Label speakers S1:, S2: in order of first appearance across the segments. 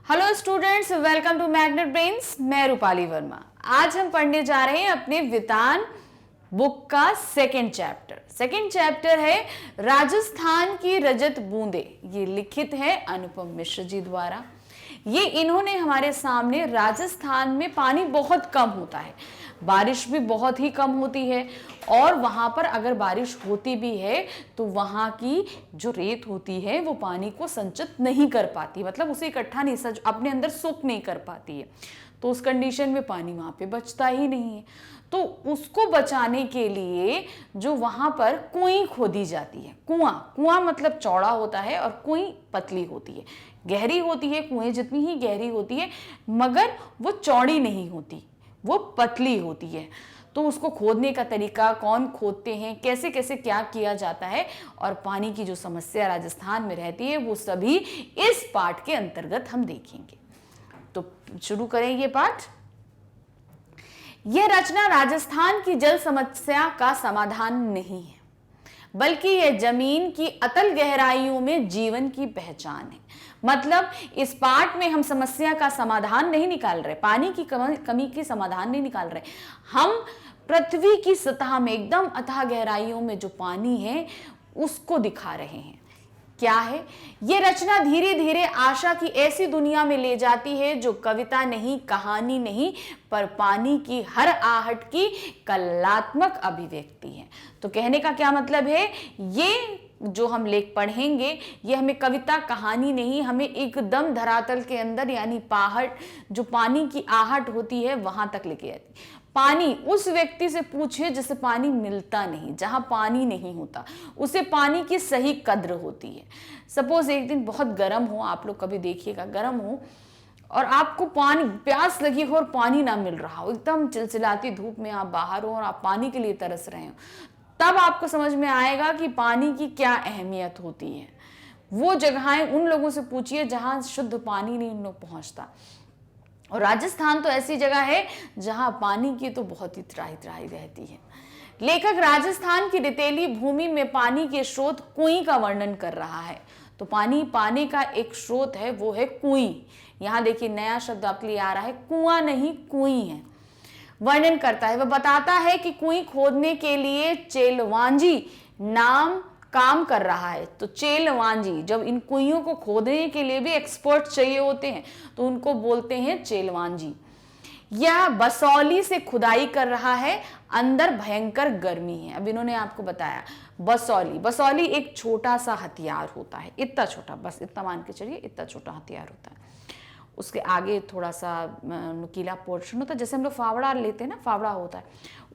S1: Hello students, welcome to Magnet Brains. मैं रूपाली वर्मा। आज हम पढ़ने जा रहे हैं अपने वितान बुक का सेकंड चैप्टर है राजस्थान की रजत बूंदे। ये लिखित है अनुपम मिश्र जी द्वारा। ये इन्होंने हमारे सामने राजस्थान में पानी बहुत कम होता है, बारिश भी बहुत ही कम होती है और वहाँ पर अगर बारिश होती भी है तो वहाँ की जो रेत होती है वो पानी को संचित नहीं कर पाती, मतलब उसे इकट्ठा नहीं अपने अंदर सोख नहीं कर पाती है। तो उस कंडीशन में पानी वहाँ पे बचता ही नहीं है। तो उसको बचाने के लिए जो वहाँ पर कुएं खोदी जाती है, कुआं मतलब चौड़ा होता है और कुएं पतली होती है, गहरी होती है, कुएं जितनी ही गहरी होती है मगर वो चौड़ी नहीं होती, वो पतली होती है। तो उसको खोदने का तरीका, कौन खोदते हैं, कैसे कैसे क्या किया जाता है और पानी की जो समस्या राजस्थान में रहती है वो सभी इस पाठ के अंतर्गत हम देखेंगे। तो शुरू करें ये पाठ। यह रचना राजस्थान की जल समस्या का समाधान नहीं है, बल्कि यह जमीन की अतल गहराइयों में जीवन की पहचान है। मतलब इस पाठ में हम समस्या का समाधान नहीं निकाल रहे, पानी की कमी की समाधान नहीं निकाल रहे, हम पृथ्वी की सतह में एकदम अथाह गहराइयों में जो पानी है उसको दिखा रहे हैं। क्या है ये रचना? धीरे धीरे आशा की ऐसी दुनिया में ले जाती है जो कविता नहीं, कहानी नहीं, पर पानी की हर आहट की कलात्मक अभिव्यक्ति है। तो कहने का क्या मतलब है, ये जो हम लेख पढ़ेंगे ये हमें कविता, कहानी नहीं, हमें एकदम धरातल के अंदर यानी पहाड़ जो पानी की आहट होती है वहां तक लेके जाती है। पानी उस व्यक्ति से पूछिए जिसे पानी मिलता नहीं, जहां पानी नहीं होता, उसे पानी की सही कद्र होती है। सपोज एक दिन बहुत गर्म हो, आप लोग कभी देखिएगा गर्म हो और आपको पानी प्यास लगी हो और पानी ना मिल रहा हो, एकदम चिलचिलाती धूप में आप बाहर हो और आप पानी के लिए तरस रहे हो, तब आपको समझ में आएगा कि पानी की क्या अहमियत होती है। वो जगहें उन लोगों से पूछिए जहां शुद्ध पानी नहीं उन लोग पहुंचता। और राजस्थान तो ऐसी जगह है जहां पानी की तो बहुत ही त्राही त्राही रहती है। लेखक राजस्थान की रेतीली भूमि में पानी के स्रोत कुएं का वर्णन कर रहा है। तो पानी पाने का एक स्रोत है, वो है कुएं। यहां देखिए नया शब्द आपके लिए आ रहा है, कुआं नहीं कुएं है। वर्णन करता है, वह बताता है कि कुएं खोदने के लिए चेलवांजी नाम काम कर रहा है। तो चेलवांजी, जब इन कुइयों को खोदने के लिए भी एक्सपर्ट चाहिए होते हैं तो उनको बोलते हैं चेलवांजी। यह बसौली से खुदाई कर रहा है, अंदर भयंकर गर्मी है। अब इन्होंने आपको बताया बसौली एक छोटा सा हथियार होता है, इतना छोटा, बस इतना मान के चलिए, इतना छोटा हथियार होता है। उसके आगे थोड़ा सा नुकीला पोर्शन होता है, जैसे हम लोग फावड़ा लेते हैं ना, फावड़ा होता है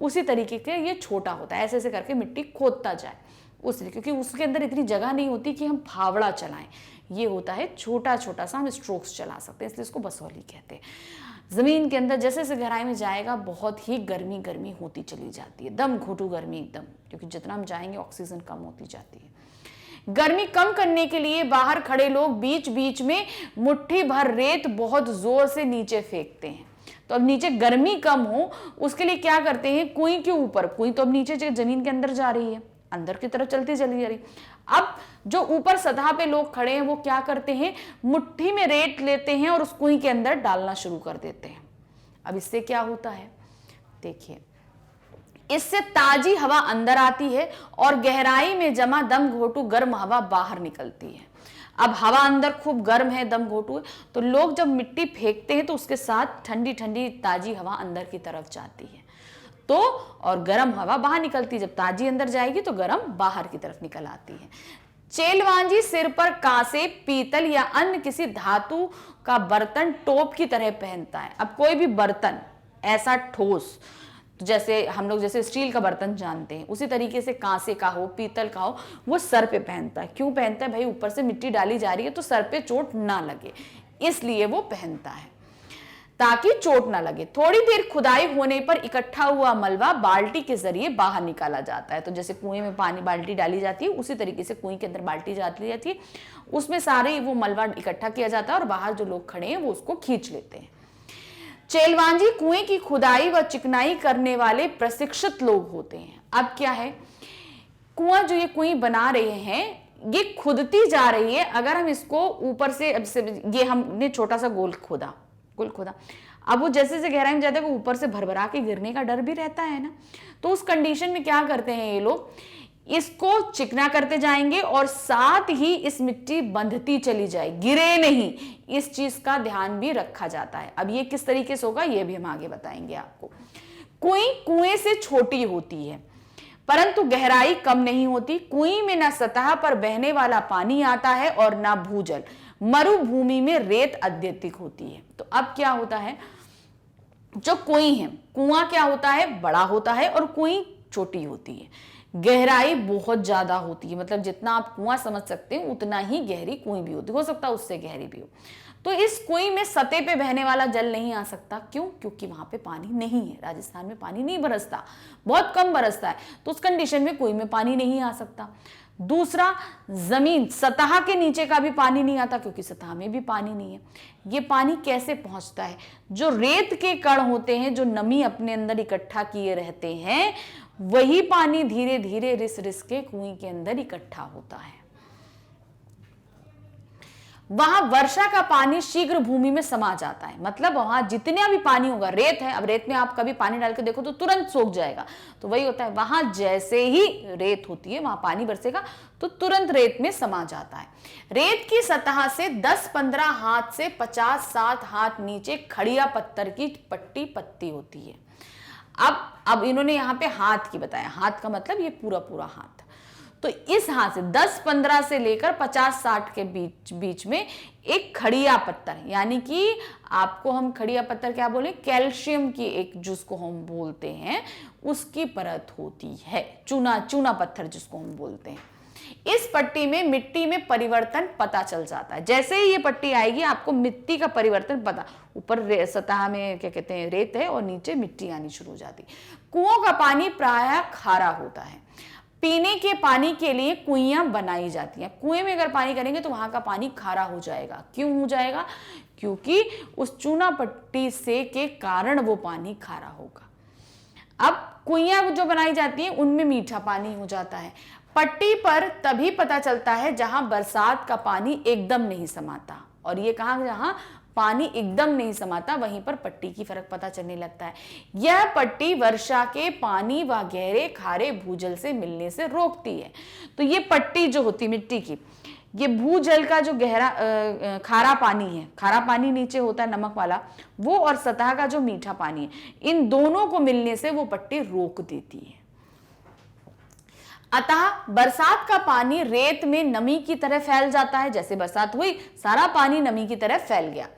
S1: उसी तरीके के ये छोटा होता है, ऐसे ऐसे करके मिट्टी खोदता जाए उस तरीके, क्योंकि उसके अंदर इतनी जगह नहीं होती कि हम फावड़ा चलाएं। ये होता है छोटा छोटा सा, हम स्ट्रोक्स चला सकते हैं, इसलिए इसको बसौली कहते हैं। जमीन के अंदर जैसे जैसे गहराई में जाएगा बहुत ही गर्मी होती चली जाती है, दम घोटू गर्मी एकदम, क्योंकि जितना हम जाएंगे ऑक्सीजन कम होती जाती है। गर्मी कम करने के लिए बाहर खड़े लोग बीच बीच में मुट्ठी भर रेत बहुत जोर से नीचे फेंकते हैं। तो अब नीचे गर्मी कम हो उसके लिए क्या करते हैं, कुएं के ऊपर, कुएं तो अब नीचे जमीन के अंदर जा रही है, अंदर की तरफ चलती चली जा रही, अब जो ऊपर सतह पे लोग खड़े हैं वो क्या करते हैं, मुट्ठी में रेत लेते हैं और उस कुएं के अंदर डालना शुरू कर देते हैं। अब इससे क्या होता है देखिए, इससे ताजी हवा अंदर आती है और गहराई में जमा दम घोटू गर्म हवा बाहर निकलती है। अब हवा अंदर खूब गर्म है, दम घोटू है, तो लोग जब मिट्टी फेंकते हैं तो उसके साथ ठंडी ठंडी ताजी हवा अंदर की तरफ जाती है, तो और गर्म हवा बाहर निकलती है। जब ताजी अंदर जाएगी तो गर्म बाहर की तरफ निकल आती है। चेलवांजी सिर पर कांसे, पीतल या अन्य किसी धातु का बर्तन टोप की तरह पहनता है। अब कोई भी बर्तन ऐसा ठोस, तो जैसे हम लोग जैसे स्टील का बर्तन जानते हैं उसी तरीके से कांसे का हो, पीतल का हो, वो सर पे पहनता है। क्यों पहनता है भाई, ऊपर से मिट्टी डाली जा रही है तो सर पे चोट ना लगे, इसलिए वो पहनता है ताकि चोट ना लगे। थोड़ी देर खुदाई होने पर इकट्ठा हुआ मलबा बाल्टी के जरिए बाहर निकाला जाता है। तो जैसे कुएं में पानी बाल्टी डाली जाती है उसी तरीके से कुएं के अंदर बाल्टी डाली जाती है, उसमें सारे वो मलबा इकट्ठा किया जाता है और बाहर जो लोग खड़े हैं वो उसको खींच लेते हैं। चेलवांजी कुएं की खुदाई व चिकनाई करने वाले प्रशिक्षित लोग होते हैं। अब क्या है, कुआं जो ये कुएं बना रहे हैं ये खुदती जा रही है। अगर हम इसको ऊपर से, ये हमने छोटा सा गोल खोदा, अब वो जैसे जैसे गहराई में जाता है वो ऊपर से भरभरा के गिरने का डर भी रहता है ना। तो उस कंडीशन में क्या करते हैं ये लोग, इसको चिकना करते जाएंगे और साथ ही इस मिट्टी बंधती चली जाए, गिरे नहीं, इस चीज का ध्यान भी रखा जाता है। अब ये किस तरीके से होगा ये भी हम आगे बताएंगे आपको। कुएं कुएं से छोटी होती है परंतु गहराई कम नहीं होती। कुएं में ना सतह पर बहने वाला पानी आता है और ना भूजल। मरुभूमि में रेत अत्यधिक होती है। तो अब क्या होता है, जो कुएं है, कुआं क्या होता है, बड़ा होता है और कुएं छोटी होती है। गहराई बहुत ज्यादा होती है, मतलब जितना आप कुआं समझ सकते हैं उतना ही गहरी कुएं भी होती है, हो सकता है उससे गहरी भी हो। तो इस कुएं में सतह पे बहने वाला जल नहीं आ सकता। क्यों? क्योंकि वहां पे पानी नहीं है। राजस्थान में पानी नहीं बरसता, बहुत कम बरसता है, तो उस कंडीशन में कुएं में पानी नहीं आ सकता। दूसरा, जमीन सतह के नीचे का भी पानी नहीं आता क्योंकि सतह में भी पानी नहीं है। ये पानी कैसे पहुंचता है? जो रेत के कण होते हैं, जो नमी अपने अंदर इकट्ठा किए रहते हैं, वही पानी धीरे धीरे रिस रिस के कुएं के अंदर इकट्ठा होता है। वहां वर्षा का पानी शीघ्र भूमि में समा जाता है, मतलब वहां जितना भी पानी होगा, रेत है, अब रेत में आप कभी पानी डाल के देखो तो तुरंत सूख जाएगा, तो वही होता है, वहां जैसे ही रेत होती है वहां पानी बरसेगा तो तुरंत रेत में समा जाता है। रेत की सतह से 10-15 हाथ से 50-60 हाथ नीचे खड़िया पत्थर की पट्टी पत्ती होती है। अब इन्होंने यहाँ पे हाथ की बताया, हाथ का मतलब ये पूरा पूरा हाथ। तो इस हाथ से 10-15 से लेकर 50-60 के बीच में एक खड़िया पत्थर, यानी कि आपको हम खड़िया पत्थर क्या बोले, कैल्शियम की एक, जिसको हम बोलते हैं, उसकी परत होती है, चूना पत्थर जिसको हम बोलते हैं। इस पट्टी में मिट्टी में परिवर्तन पता चल जाता है। जैसे ही ये पट्टी आएगी आपको मिट्टी का परिवर्तन पता, ऊपर सतह में क्या कहते हैं रेत है और नीचे मिट्टी आनी शुरू हो जाती। कुओं का पानी प्रायः खारा होता है। पीने के पानी के लिए कुइयां बनाई जाती हैं। कुएं में अगर पानी करेंगे तो वहां का पानी खारा हो जाएगा। क्यों हो जाएगा? क्योंकि उस चूना पट्टी से के कारण वो पानी खारा होगा। अब कुइयां जो बनाई जाती हैं उनमें मीठा पानी हो जाता है। पट्टी पर तभी पता चलता है जहां बरसात का पानी एकदम नहीं समाता, और ये कहां, जहां पानी एकदम नहीं समाता वहीं पर पट्टी की फर्क पता चलने लगता है। यह पट्टी वर्षा के पानी व गहरे खारे भूजल से मिलने से रोकती है। तो ये पट्टी जो होती है मिट्टी की, ये भूजल का जो गहरा खारा पानी है, खारा पानी नीचे होता है नमक वाला, वो और सतह का जो मीठा पानी है, इन दोनों को मिलने से वो पट्टी रोक देती है। अतः बरसात का पानी रेत में नमी की तरह फैल जाता है। जैसे बरसात हुई सारा पानी नमी की तरह फैल गया।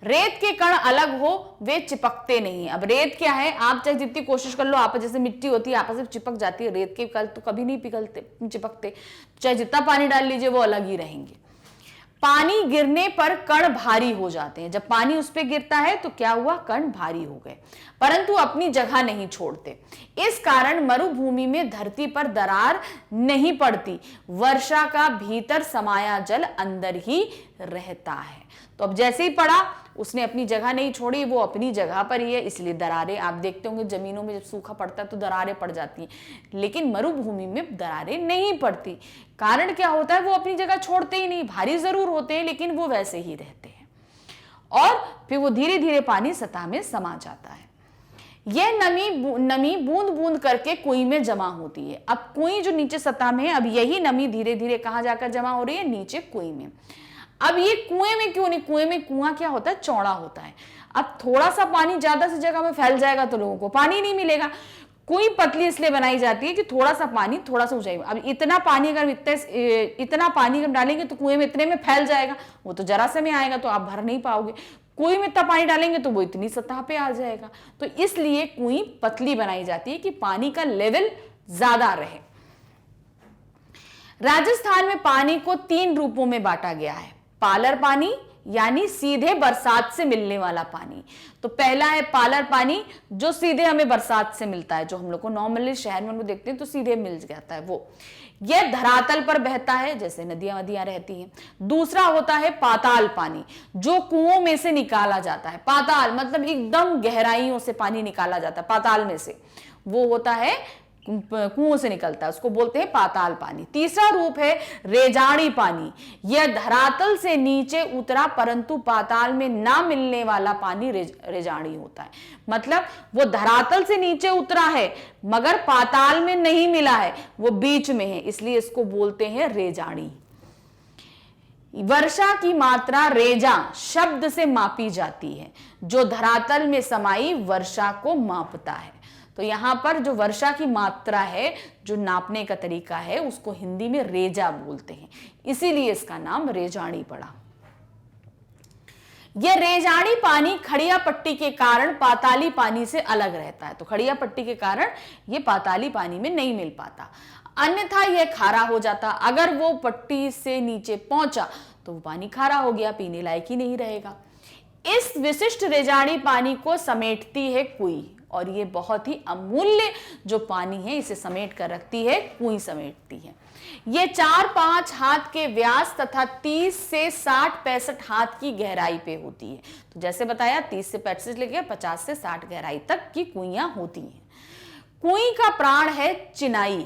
S1: रेत के कण अलग हो, वे चिपकते नहीं। अब रेत क्या है, आप चाहे जितनी कोशिश कर लो, आप जैसे मिट्टी होती है आपस में चिपक जाती है, रेत के कण तो कभी नहीं पिघलते, चिपकते, चाहे जितना पानी डाल लीजिए वो अलग ही रहेंगे। पानी गिरने पर कण भारी हो जाते हैं। जब पानी उस पर गिरता है तो क्या हुआ, कण भारी हो गए, परंतु अपनी जगह नहीं छोड़ते। इस कारण मरुभूमि में धरती पर दरार नहीं पड़ती। वर्षा का भीतर समाया जल अंदर ही रहता है। तो अब जैसे ही पड़ा उसने अपनी जगह नहीं छोड़ी, वो अपनी जगह पर ही है, इसलिए दरारें आप देखते होंगे जमीनों में जब सूखा पड़ता है तो दरारें पड़ जाती हैं, लेकिन मरुभूमि में दरारें नहीं पड़ती। कारण क्या होता है, वो अपनी जगह छोड़ते ही नहीं, भारी जरूर होते हैं लेकिन वो वैसे ही रहते हैं और फिर वो धीरे धीरे पानी सतह में समा जाता है। यह नमी बूंद बूंद करके कुएं में जमा होती है। अब कुएं जो नीचे सतह में है, अब यही नमी धीरे धीरे कहां जाकर जमा हो रही है, नीचे कुएं में। अब ये कुएं में क्यों नहीं, कुएं में कुआं क्या होता है, चौड़ा होता है। अब थोड़ा सा पानी ज्यादा सी जगह में फैल जाएगा तो लोगों को पानी नहीं मिलेगा। कुएं पतली इसलिए बनाई जाती है कि थोड़ा सा पानी थोड़ा सा ऊंचाई में, अब इतना पानी अगर डालेंगे तो कुएं में इतने में फैल जाएगा, वो तो जरा से में आएगा तो आप भर नहीं पाओगे। कुएं में इतना पानी डालेंगे तो वो इतनी सतह पे आ जाएगा। तो इसलिए कुएं पतली बनाई जाती है कि पानी का लेवल ज्यादा रहे। राजस्थान में पानी को 3 रूपों में बांटा गया है। पालर पानी यानी सीधे बरसात से मिलने वाला पानी। तो पहला है पालर पानी, जो सीधे हमें बरसात से मिलता है, जो हम लोग को नॉर्मली शहर में हम लोग देखते हैं तो सीधे मिल जाता है वो। यह धरातल पर बहता है, जैसे नदियां वदियां रहती हैं। दूसरा होता है पाताल पानी, जो कुओं में से निकाला जाता है। पाताल मतलब एकदम गहराइयों से पानी निकाला जाता है पाताल में से, वो होता है कुओं से निकलता है, उसको बोलते हैं पाताल पानी। तीसरा रूप है रेजाड़ी पानी, यह धरातल से नीचे उतरा परंतु पाताल में ना मिलने वाला पानी रेजाड़ी होता है। मतलब वो धरातल से नीचे उतरा है मगर पाताल में नहीं मिला है, वो बीच में है, इसलिए इसको बोलते हैं रेजाड़ी। वर्षा की मात्रा रेजा शब्द से मापी जाती है, जो धरातल में समाई वर्षा को मापता है। तो यहां पर जो वर्षा की मात्रा है, जो नापने का तरीका है, उसको हिंदी में रेजा बोलते हैं, इसीलिए इसका नाम रेजाड़ी पड़ा। यह रेजाड़ी पानी खड़िया पट्टी के कारण पाताली पानी से अलग रहता है। तो खड़िया पट्टी के कारण यह पाताली पानी में नहीं मिल पाता, अन्यथा यह खारा हो जाता। अगर वो पट्टी से नीचे पहुंचा तो वो पानी खारा हो गया, पीने लायक ही नहीं रहेगा। इस विशिष्ट रेजाड़ी पानी को समेटती है कुई, और ये बहुत ही अमूल्य जो पानी है, इसे समेट कर रखती है कुई, समेटती है। ये 4-5 हाथ के व्यास तथा 30 से 60-65 हाथ की गहराई पे होती है। तो जैसे बताया 30 से 35 लेके 50 से 60 गहराई तक की कुइयां होती हैं। कुई का प्राण है चिनाई।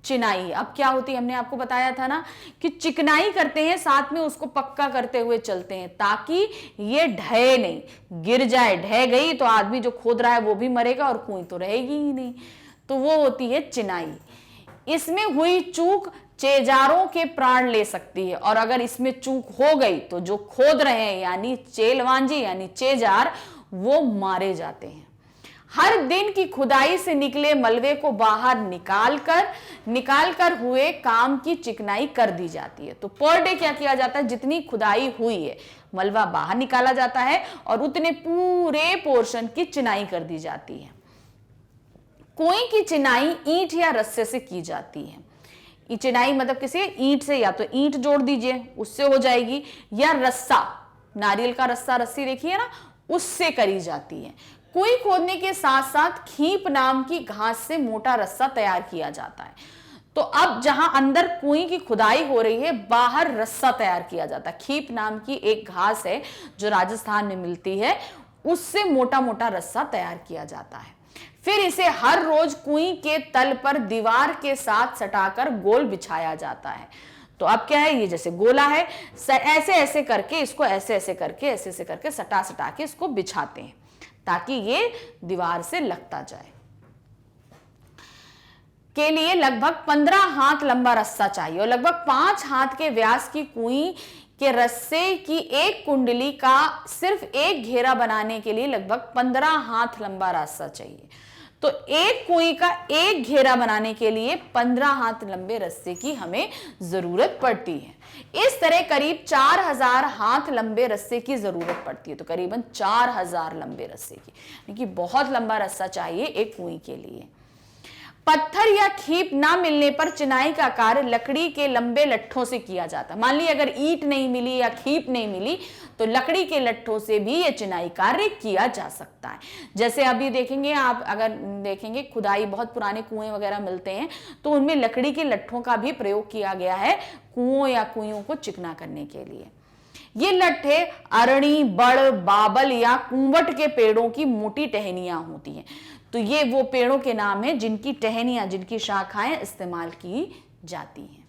S1: चिनाई अब क्या होती है, हमने आपको बताया था ना कि चिकनाई करते हैं, साथ में उसको पक्का करते हुए चलते हैं ताकि ये ढहे नहीं, गिर जाए, ढह गई तो आदमी जो खोद रहा है वो भी मरेगा और कुई तो रहेगी ही नहीं। तो वो होती है चिनाई। इसमें हुई चूक चेजारों के प्राण ले सकती है, और अगर इसमें चूक हो गई तो जो खोद रहे हैं यानी चेलवांजी यानी चेजार, वो मारे जाते हैं। हर दिन की खुदाई से निकले मलबे को बाहर निकाल कर हुए काम की चिकनाई कर दी जाती है। तो पर डे क्या किया जाता है, जितनी खुदाई हुई है मलबा बाहर निकाला जाता है और उतने पूरे पोर्शन की चिनाई कर दी जाती है। कुएं की चिनाई ईंट या रस्से से की जाती है। चिनाई मतलब किसी ईंट से, या तो ईंट जोड़ दीजिए उससे हो जाएगी, या रस्सा, नारियल का रस्सा, रस्सी देखिए ना, उससे करी जाती है। कुई खोदने के साथ साथ खीप नाम की घास से मोटा रस्सा तैयार किया जाता है। तो अब जहां अंदर कुई की खुदाई हो रही है, बाहर रस्सा तैयार किया जाता है। खीप नाम की एक घास है जो राजस्थान में मिलती है, उससे मोटा मोटा रस्सा तैयार किया जाता है। फिर इसे हर रोज कुई के तल पर दीवार के साथ सटाकर गोल बिछाया जाता है। तो अब क्या है, ये जैसे गोला है, ऐसे ऐसे करके इसको ऐसे ऐसे करके सटा के इसको बिछाते हैं ताकि ये दीवार से लगता जाए। के लिए लगभग 15 हाथ लंबा रस्सा चाहिए और लगभग 5 हाथ के व्यास की कुई के रस्से की एक कुंडली का सिर्फ एक घेरा बनाने के लिए लगभग 15 हाथ लंबा रस्सा चाहिए। तो एक कुई का एक घेरा बनाने के लिए 15 हाथ लंबे रस्से की हमें जरूरत पड़ती है। इस तरह करीब 4000 हाथ लंबे रस्से की जरूरत पड़ती है। तो करीबन 4000 लंबे रस्से की, यानी कि बहुत लंबा रस्सा चाहिए एक कुई के लिए। पत्थर या खीप ना मिलने पर चिनाई का कार्य लकड़ी के लंबे लट्ठों से किया जाता है। मान ली अगर ईंट नहीं मिली या खीप नहीं मिली तो लकड़ी के लट्ठों से भी यह चिनाई कार्य किया जा सकता है। जैसे अभी देखेंगे आप, अगर देखेंगे खुदाई, बहुत पुराने कुएं वगैरह मिलते हैं तो उनमें लकड़ी के लट्ठों का भी प्रयोग किया गया है कुओं या कुइयों को चिकना करने के लिए। ये लट्ठे अरणी, बड़, बाबल या कुंवट के पेड़ों की मोटी टहनियां होती हैं। तो ये वो पेड़ों के नाम हैं जिनकी टहनियां, जिनकी शाखाएं इस्तेमाल की जाती हैं।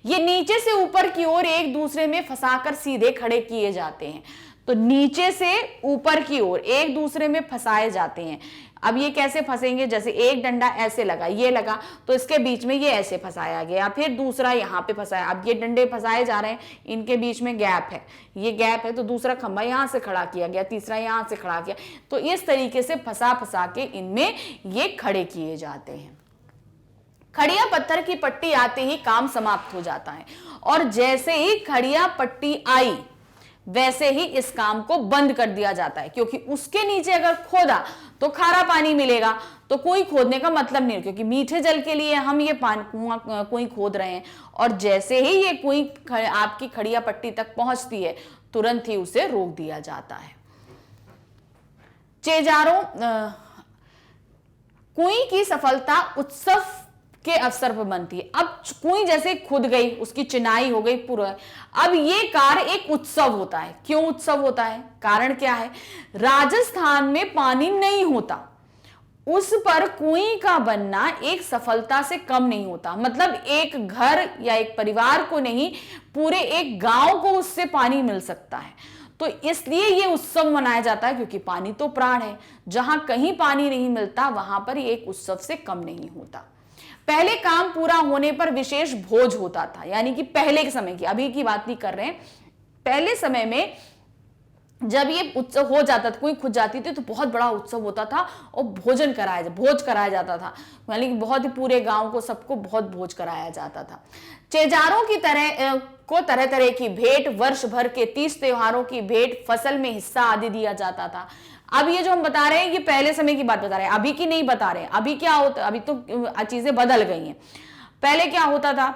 S1: ये नीचे से ऊपर की ओर एक दूसरे में फंसाकर सीधे खड़े किए जाते हैं। तो नीचे से ऊपर की ओर एक दूसरे में फंसाए जाते हैं। अब ये कैसे फंसेंगे, जैसे एक डंडा ऐसे लगा, ये लगा तो इसके बीच में ये ऐसे फंसाया गया, फिर दूसरा यहाँ पे फंसाया। अब ये डंडे फंसाए जा रहे हैं, इनके बीच में गैप है, ये गैप है, तो दूसरा खंभा यहाँ से खड़ा किया गया, तीसरा यहाँ से खड़ा किया। तो इस तरीके से फंसा के इनमें ये खड़े किए जाते हैं। खड़िया पत्थर की पट्टी आते ही काम समाप्त हो जाता है और जैसे ही खड़िया पट्टी आई वैसे ही इस काम को बंद कर दिया जाता है, क्योंकि उसके नीचे अगर खोदा तो खारा पानी मिलेगा। तो कोई खोदने का मतलब नहीं, क्योंकि मीठे जल के लिए हम ये कुएं खोद रहे हैं। और जैसे ही ये कुएं आपकी खड़िया पट्टी तक पहुंचती है तुरंत ही उसे रोक दिया जाता है। चेजारों कुएं की सफलता उत्सव के अवसर पर बनती है। अब कुएं जैसे खुद गई, उसकी चिनाई हो गई पूरा, अब ये कार्य एक उत्सव होता है। क्यों उत्सव होता है, कारण क्या है, राजस्थान में पानी नहीं होता, उस पर कुएं का बनना एक सफलता से कम नहीं होता। मतलब एक घर या एक परिवार को नहीं, पूरे एक गांव को उससे पानी मिल सकता है। तो इसलिए ये उत्सव मनाया जाता है, क्योंकि पानी तो प्राण है। जहां कहीं पानी नहीं मिलता वहां पर ये एक उत्सव से कम नहीं होता। पहले काम पूरा होने पर विशेष भोज होता था, यानी कि पहले के समय की, अभी की बात नहीं कर रहे हैं। पहले समय में जब ये उत्सव हो जाता था, कोई खुद जाती थी तो बहुत बड़ा उत्सव होता था और भोज कराया जाता था, यानी कि बहुत ही पूरे गांव को, सबको बहुत भोज कराया जाता था। चेजारों की तरह तरह की भेंट, वर्ष भर के 30 त्योहारों की भेंट, फसल में हिस्सा आदि दिया जाता था। अब ये जो हम बता रहे हैं ये पहले समय की बात बता रहे हैं, अभी की नहीं बता रहे हैं। अभी क्या होता, अभी तो चीजें बदल गई हैं। पहले क्या होता था,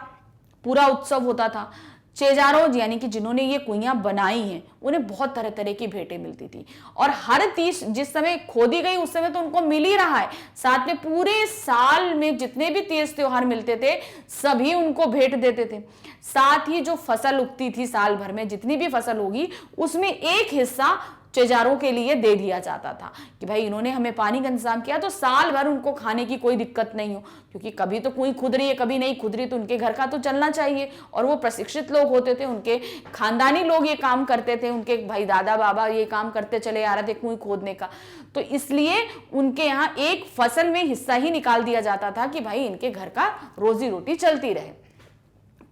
S1: पूरा उत्सव होता था। चेजारों यानी कि जिन्होंने ये कुइयां बनाई हैं, उन्हें बहुत तरह तरह की भेंटें मिलती थी। और हर 30 जिस समय खोदी गई उस समय तो उनको मिल ही रहा है, साथ में पूरे साल में जितने भी 30 त्योहार मिलते थे सभी उनको भेंट देते थे। साथ ही जो फसल उगती थी साल भर में, जितनी भी फसल होगी उसमें एक हिस्सा चेजारों के लिए दे दिया जाता था कि भाई इन्होंने हमें पानी का इंतजाम किया तो साल भर उनको खाने की कोई दिक्कत नहीं हो, क्योंकि कभी तो कुएं खुद रही है कभी नहीं खुद रही, तो उनके घर का तो चलना चाहिए। और वो प्रशिक्षित लोग होते थे, उनके खानदानी लोग ये काम करते थे, उनके भाई दादा बाबा ये काम करते चले आ रहे थे कुएं खोदने का। तो इसलिए उनके यहाँ एक फसल में हिस्सा ही निकाल दिया जाता था कि भाई इनके घर का रोजी रोटी चलती रहे।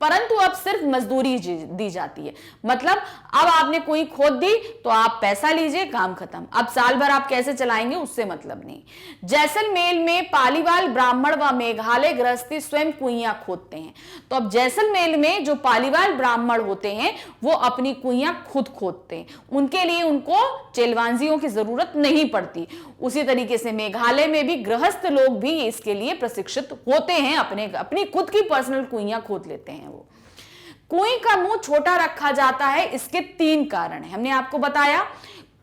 S1: परंतु अब सिर्फ मजदूरी दी जाती है। मतलब अब आपने कोई खोद दी तो आप पैसा लीजिए, काम खत्म। अब साल भर आप कैसे चलाएंगे उससे मतलब नहीं। जैसलमेर में पालीवाल ब्राह्मण व मेघालय गृहस्थी स्वयं कुइयां खोदते हैं। तो अब जैसलमेर में जो पालीवाल ब्राह्मण होते हैं वो अपनी कुइयां खुद खोदते हैं, उनके लिए उनको चेलवांजियों की जरूरत नहीं पड़ती। उसी तरीके से मेघालय में भी गृहस्थ लोग भी इसके लिए प्रशिक्षित होते हैं, अपनी खुद की पर्सनल कुइयां खोद लेते हैं। वो कुएं का मुंह छोटा रखा जाता है, इसके 3 कारण है। हमने आपको बताया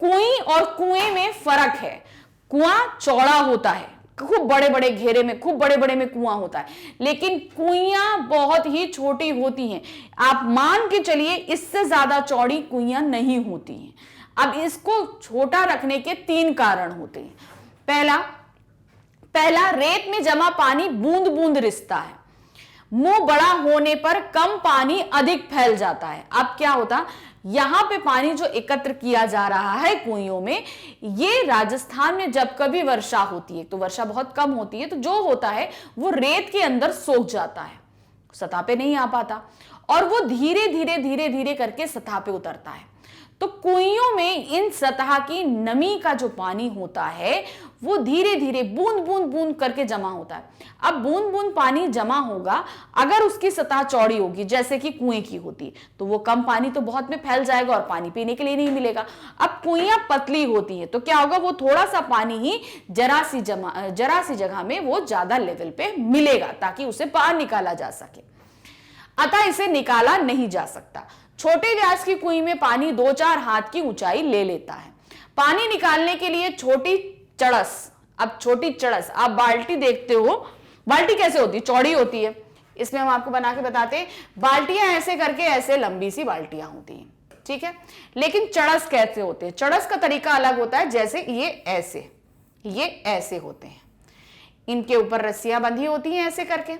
S1: कुएं और कुएं में फर्क है। कुआं चौड़ा होता है, खूब बड़े बड़े घेरे में, खूब बड़े बड़े में कुआं होता है, लेकिन कुइयां बहुत ही छोटी होती हैं। आप मान के चलिए इससे ज्यादा चौड़ी कुइयां नहीं होती हैं। अब इसको छोटा रखने के 3 कारण होते हैं। पहला रेत में जमा पानी बूंद बूंद रिसता है। मुंह बड़ा होने पर कम पानी अधिक फैल जाता है। अब क्या होता, यहां पे पानी जो एकत्र किया जा रहा है कुइयों में, ये राजस्थान में जब कभी वर्षा होती है तो वर्षा बहुत कम होती है, तो जो होता है वो रेत के अंदर सोख जाता है, सतह पे नहीं आ पाता, और वो धीरे धीरे धीरे धीरे करके सतह पे उतरता है। तो कुइयों में इन सतह की नमी का जो पानी होता है वो धीरे धीरे बूंद बूंद बूंद करके जमा होता है। अब बूंद बूंद पानी जमा होगा, अगर उसकी सतह चौड़ी होगी जैसे कि कुएं की होती तो वो कम पानी तो बहुत में फैल जाएगा और पानी पीने के लिए नहीं मिलेगा। अब कुइयां पतली होती है तो क्या होगा, वो थोड़ा सा पानी ही जरा सी जगह में वो ज्यादा लेवल पे मिलेगा ताकि उसे बाहर निकाला जा सके, अतः इसे निकाला नहीं जा सकता। छोटे व्यास की कुएं में पानी 2-4 हाथ की ऊंचाई ले लेता है। पानी निकालने के लिए छोटी चड़स, अब छोटी चड़स, आप बाल्टी देखते हो, बाल्टी कैसे होती है, चौड़ी होती है। इसमें हम आपको बना के बताते हैं, बाल्टियां ऐसे करके ऐसे लंबी सी बाल्टियां होती हैं, ठीक है। लेकिन चड़स कैसे होते हैं, चड़स का तरीका अलग होता है। जैसे ये ऐसे होते हैं, इनके ऊपर रस्सियां बंधी होती हैं ऐसे करके,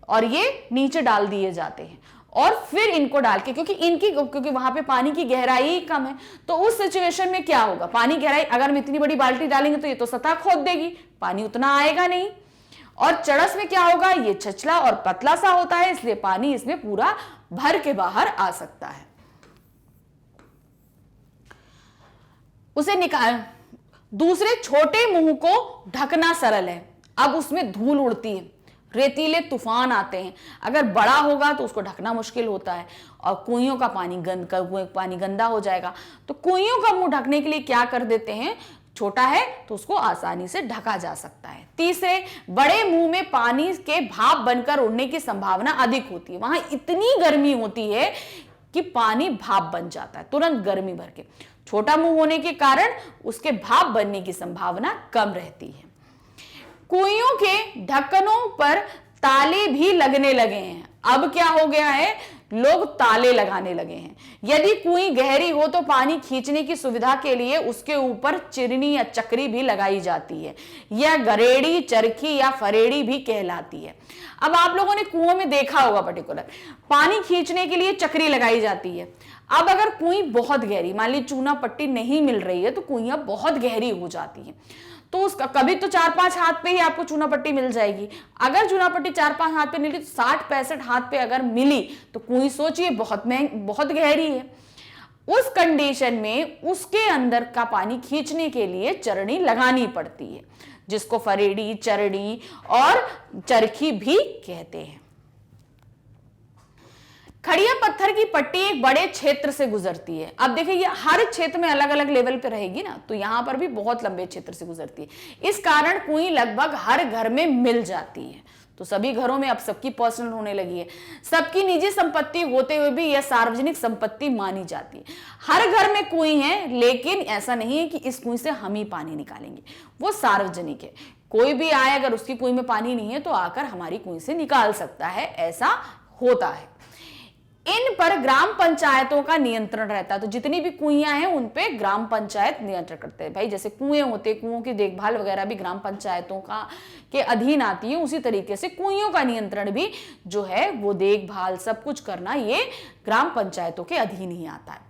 S1: और ये नीचे डाल दिए जाते हैं, और फिर इनको डाल के, क्योंकि वहां पे पानी की गहराई कम है, तो उस सिचुएशन में क्या होगा, पानी गहराई, अगर हम इतनी बड़ी बाल्टी डालेंगे तो ये तो सतह खोद देगी, पानी उतना आएगा नहीं। और चड़स में क्या होगा, ये छछला और पतला सा होता है, इसलिए पानी इसमें पूरा भर के बाहर आ सकता है। उसे निकाल, दूसरे छोटे मुंह को ढकना सरल है। अब उसमें धूल उड़ती है, रेतीले तूफान आते हैं, अगर बड़ा होगा तो उसको ढकना मुश्किल होता है और कुइयों का पानी गंदा हो जाएगा। तो कुइयों का मुंह ढकने के लिए क्या कर देते हैं, छोटा है तो उसको आसानी से ढका जा सकता है। तीसरे, बड़े मुंह में पानी के भाप बनकर उड़ने की संभावना अधिक होती है। वहां इतनी गर्मी होती है कि पानी भाप बन जाता है तुरंत गर्मी भर के। छोटा मुंह होने के कारण उसके भाप बनने की संभावना कम रहती है। कुइयों के ढक्कनों पर ताले भी लगने लगे हैं। अब क्या हो गया है, लोग ताले लगाने लगे हैं। यदि कुएं गहरी हो तो पानी खींचने की सुविधा के लिए उसके ऊपर चिरनी या चक्री भी लगाई जाती है। यह गरेड़ी, चरखी या फरेड़ी भी कहलाती है। अब आप लोगों ने कुओं में देखा होगा पर्टिकुलर पानी खींचने के लिए चक्री लगाई जाती है। अब अगर कुएं बहुत गहरी, मान ली चूना पट्टी नहीं मिल रही है तो कुइयां बहुत गहरी हो जाती हैं, तो उसका कभी तो 4-5 हाथ पे ही आपको चूना पट्टी मिल जाएगी। अगर चूना पट्टी 4-5 हाथ पे मिली तो 60-65 हाथ पे अगर मिली तो कुएं सोचिए बहुत गहरी है। उस कंडीशन में उसके अंदर का पानी खींचने के लिए चरणी लगानी पड़ती है, जिसको फरेड़ी, चरणी और चरखी भी कहते हैं। खड़िया पत्थर की पट्टी एक बड़े क्षेत्र से गुजरती है। अब देखिए, ये हर क्षेत्र में अलग अलग लेवल पे रहेगी ना, तो यहां पर भी बहुत लंबे क्षेत्र से गुजरती है। इस कारण कुएं लगभग हर घर में मिल जाती है। तो सभी घरों में अब सबकी पर्सनल होने लगी है। सबकी निजी संपत्ति होते हुए भी यह सार्वजनिक संपत्ति मानी जाती है। हर घर में कुएं है, लेकिन ऐसा नहीं है कि इस कुएं से हम ही पानी निकालेंगे, वो सार्वजनिक है। कोई भी आए, अगर उसकी कुएं में पानी नहीं है तो आकर हमारी कुएं से निकाल सकता है, ऐसा होता है। इन पर ग्राम पंचायतों का नियंत्रण रहता है। तो जितनी भी कुइयां हैं उन पे ग्राम पंचायत नियंत्रण करते हैं। भाई जैसे कुएं होते हैं, कुओं की देखभाल वगैरह भी ग्राम पंचायतों का के अधीन आती है, उसी तरीके से कुइयों का नियंत्रण भी जो है वो देखभाल सब कुछ करना ये ग्राम पंचायतों के अधीन ही आता है।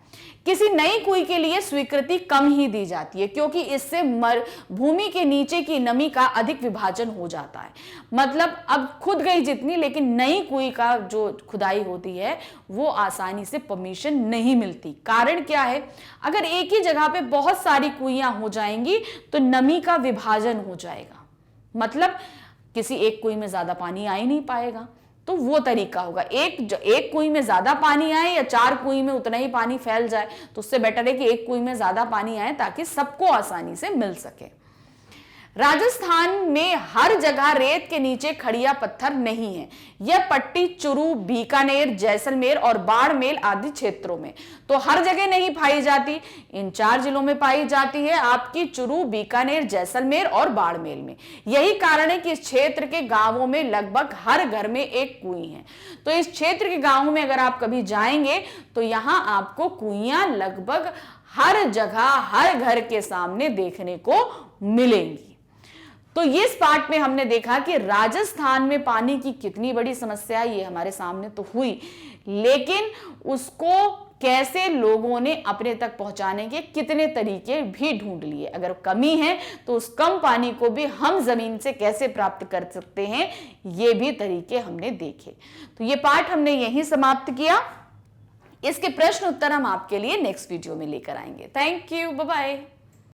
S1: किसी नई कुएं के लिए स्वीकृति कम ही दी जाती है, क्योंकि इससे भूमि के नीचे की नमी का अधिक विभाजन हो जाता है। मतलब अब खुद गई जितनी, लेकिन नई कुएं का जो खुदाई होती है वो आसानी से परमिशन नहीं मिलती। कारण क्या है, अगर एक ही जगह पे बहुत सारी कुइयां हो जाएंगी तो नमी का विभाजन हो जाएगा। मतलब किसी एक कुएं में ज्यादा पानी आ ही नहीं पाएगा, तो वो तरीका होगा। एक कुएं में ज्यादा पानी आए या 4 कुएं में उतना ही पानी फैल जाए, तो उससे बेटर है कि एक कुएं में ज्यादा पानी आए ताकि सबको आसानी से मिल सके। राजस्थान में हर जगह रेत के नीचे खड़िया पत्थर नहीं है। यह पट्टी चुरू, बीकानेर, जैसलमेर और बाड़मेर आदि क्षेत्रों में तो हर जगह नहीं पाई जाती। इन 4 जिलों में पाई जाती है, आपकी चुरू, बीकानेर, जैसलमेर और बाड़मेर में। यही कारण है कि इस क्षेत्र के गांवों में लगभग हर घर में एक कुएं है। तो इस क्षेत्र के गांवों में अगर आप कभी जाएंगे तो यहां आपको कुइयां लगभग हर जगह, हर घर के सामने देखने को मिलेंगी। तो इस पार्ट में हमने देखा कि राजस्थान में पानी की कितनी बड़ी समस्या है, ये हमारे सामने तो हुई, लेकिन उसको कैसे लोगों ने अपने तक पहुंचाने के कितने तरीके भी ढूंढ लिए। अगर कमी है तो उस कम पानी को भी हम जमीन से कैसे प्राप्त कर सकते हैं, ये भी तरीके हमने देखे। तो ये पार्ट हमने यहीं समाप्त किया। इसके प्रश्न उत्तर हम आपके लिए नेक्स्ट वीडियो में लेकर आएंगे। Thank you, bye bye.